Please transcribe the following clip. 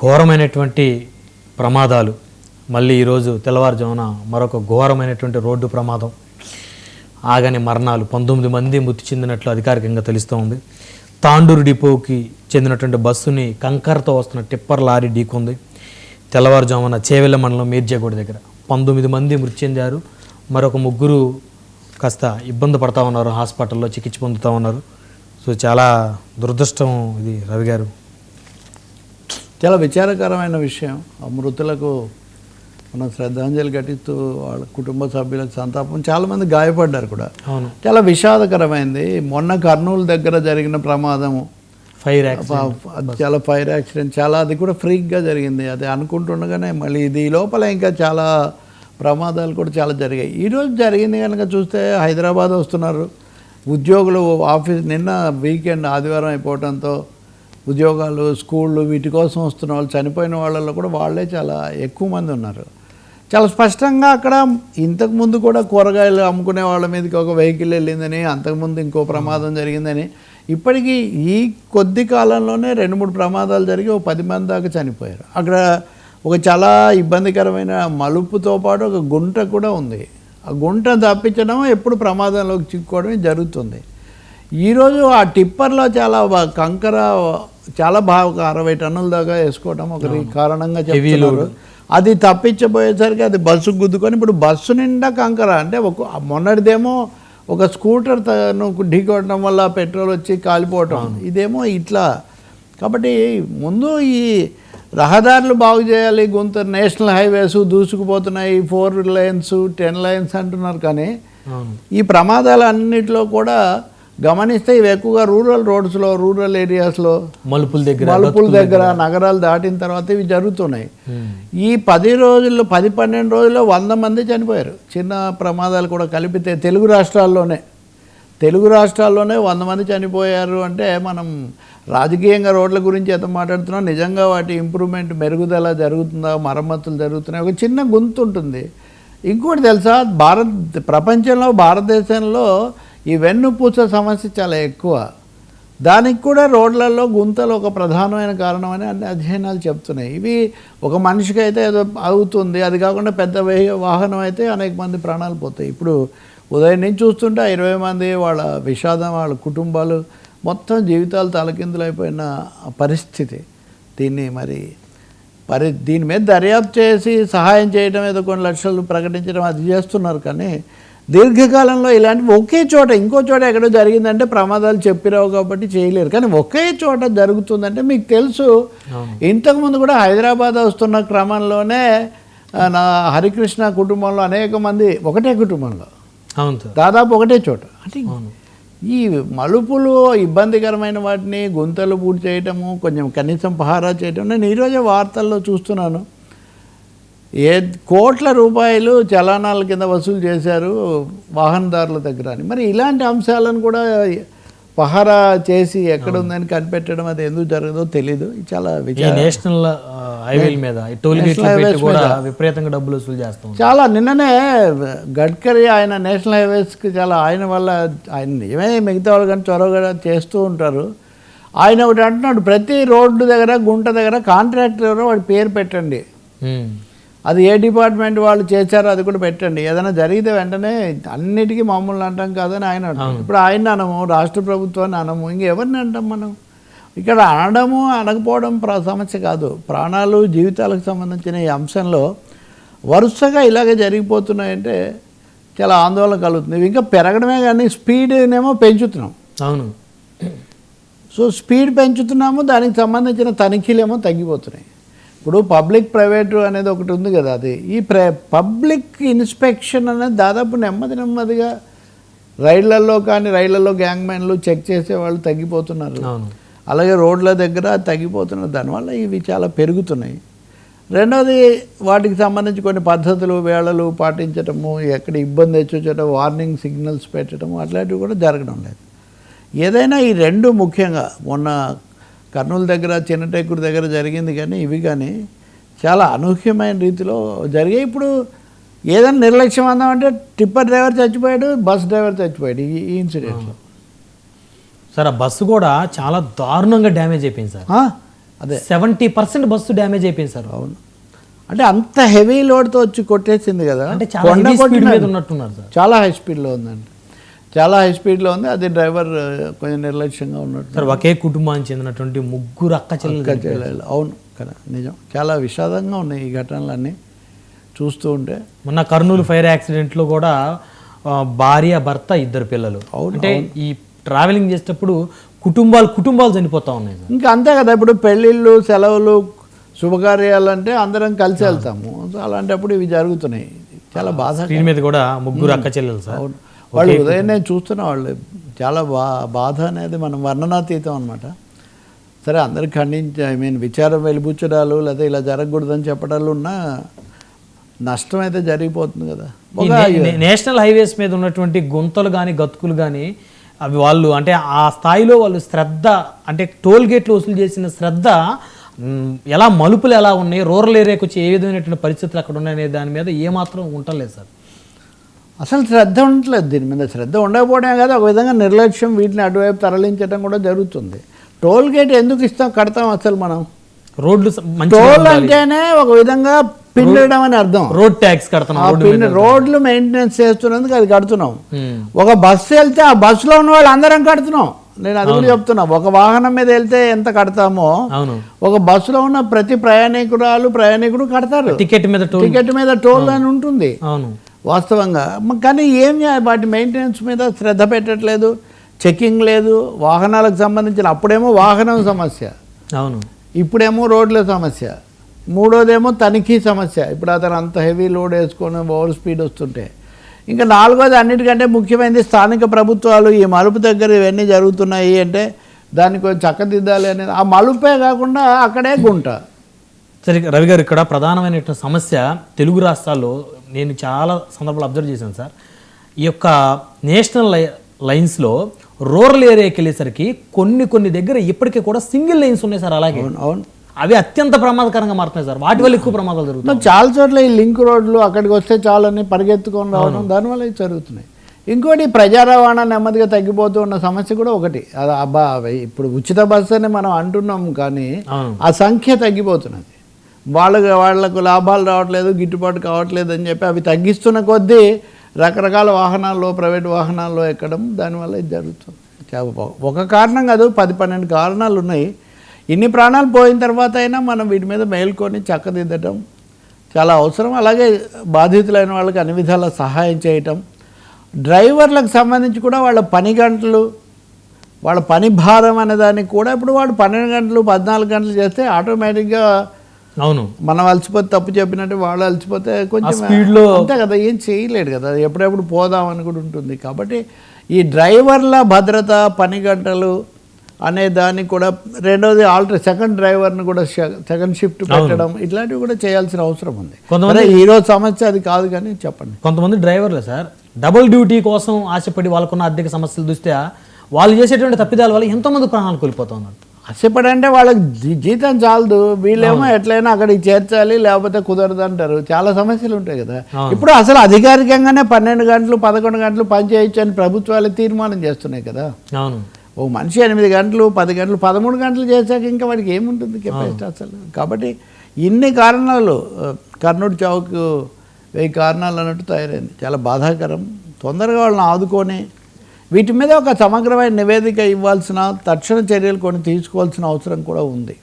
ఘోరమైనటువంటి ప్రమాదాలు. మళ్ళీ ఈరోజు తెల్లవారుజామున మరొక ఘోరమైనటువంటి రోడ్డు ప్రమాదం, ఆగని మరణాలు. 19 మంది మృతి చెందినట్లు అధికారికంగా తెలుస్తూ ఉంది. తాండూరు డిపోకి చెందినటువంటి బస్సుని కంకరతో వస్తున్న టిప్పర్ లారీ ఢీకొంది. తెల్లవారుజామున చేవెళ్ళ మండలం మీర్జాగూడ దగ్గర 19 మంది మృతి చెందారు. మరొక 3 కాస్త ఇబ్బంది పడతా ఉన్నారు, హాస్పిటల్లో చికిత్స పొందుతూ ఉన్నారు. సో చాలా దురదృష్టం ఇది రవి గారు. చాలా విచారకరమైన విషయం. ఆ మృతులకు మనం శ్రద్ధాంజలి ఘటిస్తూ వాళ్ళ కుటుంబ సభ్యులకు సంతాపం. చాలామంది గాయపడ్డారు కూడా. అవును, చాలా విషాదకరమైంది. మొన్న కర్నూలు దగ్గర జరిగిన ప్రమాదము, ఫైర్ యాక్సిడెంట్ చాలా, అది కూడా ఫ్రీక్గా జరిగింది. అది అనుకుంటుండగానే మళ్ళీ ఇది లోపల ఇంకా చాలా ప్రమాదాలు కూడా చాలా జరిగాయి. ఈరోజు జరిగింది కనుక చూస్తే హైదరాబాద్ వస్తున్నారు ఉద్యోగులు. ఆఫీస్ నిన్న వీకెండ్ ఆదివారం అయిపోవడంతో ఉద్యోగాలు, స్కూళ్ళు వీటి కోసం వస్తున్న వాళ్ళు, చనిపోయిన వాళ్ళల్లో కూడా వాళ్ళే చాలా ఎక్కువ మంది ఉన్నారు. చాలా స్పష్టంగా అక్కడ ఇంతకుముందు కూడా కూరగాయలు అమ్ముకునే వాళ్ళ మీదకి ఒక వెహికల్ వెళ్ళిందని, అంతకుముందు ఇంకో ప్రమాదం జరిగిందని, ఇప్పటికీ ఈ కొద్ది కాలంలోనే 2-3 ప్రమాదాలు జరిగి 10 మంది దాకా చనిపోయారు. అక్కడ ఒక చాలా ఇబ్బందికరమైన మలుపుతో పాటు ఒక గుంట కూడా ఉంది. ఆ గుంట తప్పించడం, ఎప్పుడు ప్రమాదంలోకి చిక్కుకోవడం జరుగుతుంది. ఈరోజు ఆ టిప్పర్లో చాలా కంకర చాలా బాగా 60 టన్నుల దాకా వేసుకోవడం ఒక కారణంగా చెప్తున్నారు. అది తప్పించబోయేసరికి అది బస్సు గుద్దుకొని ఇప్పుడు బస్సు నిండా కంకర. అంటే మొన్నటిదేమో ఒక స్కూటర్ ఢీకొట్టడం వల్ల పెట్రోల్ వచ్చి కాలిపోవటం, ఇదేమో ఇట్లా. కాబట్టి ముందు ఈ రహదారులు బాగు చేయాలి. నేషనల్ హైవేస్ దూసుకుపోతున్నాయి, 4 lanes 10 lanes అంటున్నారు. కానీ ఈ ప్రమాదాలన్నింటిలో కూడా గమనిస్తే ఇవి ఎక్కువగా రూరల్ రోడ్స్లో, రూరల్ ఏరియాస్లో, మలుపుల దగ్గర నగరాలు దాటిన తర్వాత ఇవి జరుగుతున్నాయి. ఈ 10 రోజుల్లో 10-12 రోజుల్లో 100 మంది చనిపోయారు. చిన్న ప్రమాదాలు కూడా కలిపితే తెలుగు రాష్ట్రాల్లోనే 100 మంది చనిపోయారు. అంటే మనం రాజకీయంగా రోడ్ల గురించి ఎంత మాట్లాడుతున్నాం, నిజంగా వాటి ఇంప్రూవ్మెంట్, మెరుగుదల జరుగుతుందా, మరమ్మతులు జరుగుతున్నాయి, ఒక చిన్న గుంత ఉంటుంది. ఇంకోటి తెలుసా, ప్రపంచంలో భారతదేశంలో ఈ వెన్నుపూస సమస్య చాలా ఎక్కువ. దానికి కూడా రోడ్లలో గుంతలు ఒక ప్రధానమైన కారణం అని అన్ని అధ్యయనాలు చెప్తున్నాయి. ఇవి ఒక మనిషికి అయితే ఏదో అవుతుంది, అది కాకుండా పెద్ద వాహనం అయితే అనేక మంది ప్రాణాలు పోతాయి. ఇప్పుడు ఉదయం నుంచి చూస్తుంటే 20 మంది, వాళ్ళ విషాదం, వాళ్ళ కుటుంబాలు, మొత్తం జీవితాలు తలకిందులైపోయిన పరిస్థితి. దీని మీద దర్యాప్తు చేసి సహాయం చేయడం, ఏదో కొన్ని లక్షలు ప్రకటించడం అది చేస్తున్నారు. కానీ దీర్ఘకాలంలో ఇలాంటివి ఒకే చోట, ఇంకో చోట ఎక్కడో జరిగిందంటే ప్రమాదాలు చెప్పిరావు కాబట్టి చేయలేరు. కానీ ఒకే చోట జరుగుతుందంటే మీకు తెలుసు. ఇంతకుముందు కూడా హైదరాబాద్ వస్తున్న క్రమంలోనే నా హరికృష్ణ కుటుంబంలో అనేక మంది ఒకటే కుటుంబంలో, దాదాపు ఒకటే చోట. అంటే ఈ మలుపులు ఇబ్బందికరమైన వాటిని, గుంతలు పూర్తి చేయటము, కొంచెం కనీసం పహారా చేయటం. నేను ఈరోజే వార్తల్లో చూస్తున్నాను, కోట్ల రూపాయలు చలానాల కింద వసూలు చేశారు వాహనదారుల దగ్గర అని. మరి ఇలాంటి అంశాలను కూడా పహారా చేసి ఎక్కడ ఉందని కనిపెట్టడం, అది ఎందుకు జరగదో తెలీదు. చాలా నేషనల్ హైవేల మీద విపరీతంగా డబ్బులు వసూలు చేస్తాం. చాలా నిన్ననే గడ్కరీ ఆయన నేషనల్ హైవేస్కి చాలా, ఆయన వల్ల ఆయన నిజమే, మిగతా వాళ్ళు కానీ చొరవగా చేస్తూ ఉంటారు. ఆయన ఒకటి అంటున్నాడు, ప్రతి రోడ్డు దగ్గర, గుంట దగ్గర కాంట్రాక్టర్ ఎవరో వాడి పేరు పెట్టండి, అది ఏ డిపార్ట్మెంట్ వాళ్ళు చేశారో అది కూడా పెట్టండి. ఏదైనా జరిగితే వెంటనే అన్నిటికీ మామూలు అంటాం కాదని ఆయన అంటాం. ఇప్పుడు ఆయన అనము, రాష్ట్ర ప్రభుత్వాన్ని అనము, ఇంకెవరిని అంటాం మనం? ఇక్కడ అనడము అనకపోవడం సమస్య కాదు. ప్రాణాలు, జీవితాలకు సంబంధించిన ఈ అంశంలో వరుసగా ఇలాగే జరిగిపోతున్నాయంటే చాలా ఆందోళన కలుగుతుంది. ఇంకా పెరగడమే కానీ స్పీడ్నేమో పెంచుతున్నాం. అవును. సో స్పీడ్ పెంచుతున్నాము, దానికి సంబంధించిన తనిఖీలేమో తగ్గిపోతున్నాయి. ఇప్పుడు పబ్లిక్ ప్రైవేటు అనేది ఒకటి ఉంది కదా, అది ఈ పబ్లిక్ ఇన్స్పెక్షన్ అనేది దాదాపు నెమ్మదిగా రైళ్లలో కానీ, రైళ్లలో గ్యాంగ్మెన్లు చెక్ చేసేవాళ్ళు తగ్గిపోతున్నారు. అలాగే రోడ్ల దగ్గర తగ్గిపోతున్నారు. దానివల్ల ఇవి చాలా పెరుగుతున్నాయి. రెండవది, వాటికి సంబంధించి కొన్ని పద్ధతులు, వేళలు పాటించటము, ఎక్కడ ఇబ్బంది వచ్చేటో వార్నింగ్ సిగ్నల్స్ పెట్టడము, అట్లాంటివి కూడా జరగడం లేదు. ఏదైనా ఈ 2 ముఖ్యంగా మొన్న కర్నూలు దగ్గర, చిన్నటేకూరు దగ్గర జరిగింది. కానీ ఇవి కానీ చాలా అనూహ్యమైన రీతిలో జరిగాయి. ఇప్పుడు ఏదైనా నిర్లక్ష్యం అందామంటే టిప్పర్ డ్రైవర్ చచ్చిపోయాడు, బస్ డ్రైవర్ చచ్చిపోయాడు ఈ ఇన్సిడెంట్లో. సార్, ఆ బస్సు కూడా చాలా దారుణంగా డ్యామేజ్ అయిపోయింది సార్. అదే 70% బస్సు డ్యామేజ్ అయిపోయింది సార్. అవును, అంటే అంత హెవీ లోడ్తో వచ్చి కొట్టేసింది కదా, అంటే చాలా heavy speed మీద ఉన్నట్టున్నారు సార్. చాలా హై స్పీడ్లో ఉందండి, చాలా హై స్పీడ్లో ఉంది. అది డ్రైవర్ కొంచెం నిర్లక్ష్యంగా ఉన్నట్టు సార్. ఒకే కుటుంబానికి చెందినటువంటి 3 అక్క చెల్లెలు. అవును కదా, నిజం. చాలా విషాదంగా ఉన్నాయి ఈ ఘటనలన్నీ చూస్తూ ఉంటే. మొన్న కర్నూలు ఫైర్ యాక్సిడెంట్లో కూడా భార్య భర్త 2 పిల్లలు. అంటే ఈ ట్రావెలింగ్ చేసేటప్పుడు కుటుంబాలు చనిపోతా ఉన్నాయి. ఇంకా అంతే కదా, ఇప్పుడు పెళ్ళిళ్ళు, సెలవులు, శుభకార్యాలు అంటే అందరం కలిసి వెళ్తాము. అలాంటప్పుడు ఇవి జరుగుతున్నాయి. చాలా బాధ. దీని మీద కూడా 3 అక్క చెల్లెలు సార్. అవును, వాళ్ళు ఉదయాన్నే చూస్తున్న వాళ్ళు చాలా బాధ అనేది మనం వర్ణనాతీతం అనమాట. సరే, అందరికి ఖండించి విచారం వెలిబుచ్చడాలు లేదా ఇలా జరగకూడదని చెప్పడాలు ఉన్నా నష్టం అయితే జరిగిపోతుంది కదా. నేషనల్ హైవేస్ మీద ఉన్నటువంటి గుంతలు కానీ గతుకులు కానీ అవి వాళ్ళు అంటే ఆ స్థాయిలో వాళ్ళు శ్రద్ధ, అంటే టోల్ గేట్లు వసూలు చేసిన శ్రద్ధ, ఎలా మలుపులు ఎలా ఉన్నాయి, రూరల్ ఏరియాకి వచ్చి ఏ విధమైనటువంటి పరిస్థితులు అక్కడ ఉన్నాయనే దాని మీద ఏమాత్రం ఉండలేదు సార్. అసలు శ్రద్ధ ఉండట్లేదు దీని మీద. శ్రద్ధ ఉండకపోవడమే కాదు, ఒక విధంగా నిర్లక్ష్యం, వీటిని అటువైపు తరలించడం కూడా జరుగుతుంది. టోల్ గేట్ ఎందుకు కడతాం అసలు మనం? రోడ్లు టోల్ అంటేనే ఒక విధంగా పిండడం అని అర్థం. రోడ్ ట్యాక్స్ కడుతున్నాం, రోడ్లు మెయింటెనెన్స్ చేస్తున్నందుకు అది కడుతున్నాం. ఒక బస్సు వెళ్తే ఆ బస్సులో ఉన్న వాళ్ళు అందరం కడుతున్నాం. నేను అది కూడా చెప్తున్నా, ఒక వాహనం మీద వెళ్తే ఎంత కడతామో ఒక బస్సులో ఉన్న ప్రతి ప్రయాణికుడు కడతారు. టికెట్ మీద టోల్ అని ఉంటుంది వాస్తవంగా. కానీ ఏం వాటి మెయింటెనెన్స్ మీద శ్రద్ధ పెట్టట్లేదు, చెకింగ్ లేదు. వాహనాలకు సంబంధించిన అప్పుడేమో వాహనం సమస్య, అవును, ఇప్పుడేమో రోడ్ల సమస్య, మూడోదేమో తనిఖీ సమస్య. ఇప్పుడు అతను అంత హెవీ లోడ్ వేసుకొని ఓవర్ స్పీడ్ వస్తుంటే. ఇంకా నాలుగోది అన్నిటికంటే ముఖ్యమైనది స్థానిక ప్రభుత్వాలు ఈ మలుపు దగ్గర ఇవన్నీ జరుగుతున్నాయి అంటే దాన్ని కొంచెం చక్కదిద్దాలి అనేది. ఆ మలుపే కాకుండా అక్కడే గుంట. సరే రవి గారు, ఇక్కడ ప్రధానమైన సమస్య తెలుగు రాష్ట్రాల్లో నేను చాలా సందర్భాలు అబ్జర్వ్ చేశాను సార్. ఈ యొక్క నేషనల్ లైన్స్లో రూరల్ ఏరియాకి వెళ్ళేసరికి కొన్ని దగ్గర ఇప్పటికీ కూడా సింగిల్ లైన్స్ ఉన్నాయి సార్. అలాగే అవును, అవి అత్యంత ప్రమాదకరంగా మారుతున్నాయి సార్. వాటి వల్ల ఎక్కువ ప్రమాదాలు జరుగుతున్నాయి. చాలా చోట్ల ఈ లింక్ రోడ్లు అక్కడికి వస్తే చాలని పరిగెత్తుకొని రావడం, దానివల్ల ఇవి జరుగుతున్నాయి. ఇంకోటి ప్రజా రవాణా నెమ్మదిగా తగ్గిపోతూ ఉన్న సమస్య కూడా ఒకటి. ఇప్పుడు ఉచిత బస్సు అని మనం అంటున్నాం కానీ ఆ సంఖ్య తగ్గిపోతున్నది. వాళ్లకు లాభాలు రావట్లేదు, గిట్టుబాటు కావట్లేదు అని చెప్పి అవి తగ్గిస్తున్న కొద్దీ రకరకాల వాహనాల్లో, ప్రైవేట్ వాహనాల్లో ఎక్కడం, దానివల్ల ఇది జరుగుతుంది. ఒక కారణం కాదు, 10-12 కారణాలు ఉన్నాయి. ఇన్ని ప్రాణాలు పోయిన తర్వాత అయినా మనం వీటి మీద మేల్కొని చక్కదిద్దటం చాలా అవసరం. అలాగే బాధితులైన వాళ్ళకి అన్ని విధాల సహాయం చేయటం, డ్రైవర్లకు సంబంధించి కూడా వాళ్ళ పని గంటలు, వాళ్ళ పని భారం అనే దానికి కూడా ఇప్పుడు వాడు 12 గంటలు 14 గంటలు చేస్తే ఆటోమేటిక్గా అవును మనం అలసిపోతే, తప్పు చెప్పినట్టు వాళ్ళు అలసిపోతే కొంచెం అంతే కదా, ఏం చేయలేడు కదా, ఎప్పుడెప్పుడు పోదామని కూడా ఉంటుంది. కాబట్టి ఈ డ్రైవర్ల భద్రత, పని గంటలు అనే దానికి కూడా రెండోది సెకండ్ డ్రైవర్ని కూడా సెకండ్ షిఫ్ట్ పెట్టడం, ఇట్లాంటివి కూడా చేయాల్సిన అవసరం ఉంది. కొంతమంది ఈరోజు సమస్య అది కాదు కానీ చెప్పండి. కొంతమంది డ్రైవర్లు సార్ డబుల్ డ్యూటీ కోసం ఆశపడి వాళ్ళకున్న ఆర్థిక సమస్యలు దృష్ట్యా వాళ్ళు చేసేటువంటి తప్పిదాల వల్ల ఎంతోమంది ప్రాణాలు కోల్పోతా ఉన్నారు. ఆశపడంటే వాళ్ళకి జీతం చాలదు, వీళ్ళేమో ఎట్లయినా అక్కడికి చేర్చాలి, లేకపోతే కుదరదు అంటారు. చాలా సమస్యలు ఉంటాయి కదా. ఇప్పుడు అసలు అధికారికంగానే 12 గంటలు 11 గంటలు పని చేయొచ్చు అని ప్రభుత్వాలు తీర్మానం చేస్తున్నాయి కదా. అవును, ఓ మనిషి 8 గంటలు 10 గంటలు 13 గంటలు చేశాక ఇంకా వాడికి ఏముంటుంది కెపాసిటీ అసలు. కాబట్టి ఇన్ని కారణాలు, కర్నూలు చావుకు 1000 కారణాలు అన్నట్టు తయారైంది. చాలా బాధాకరం. తొందరగా వాళ్ళని ఆదుకొని వీటి మీద ఒక సమగ్రమైన నివేదిక ఇవ్వాల్సిన, తక్షణ చర్యలు కొన్ని తీసుకోవాల్సిన అవసరం కూడా ఉంది.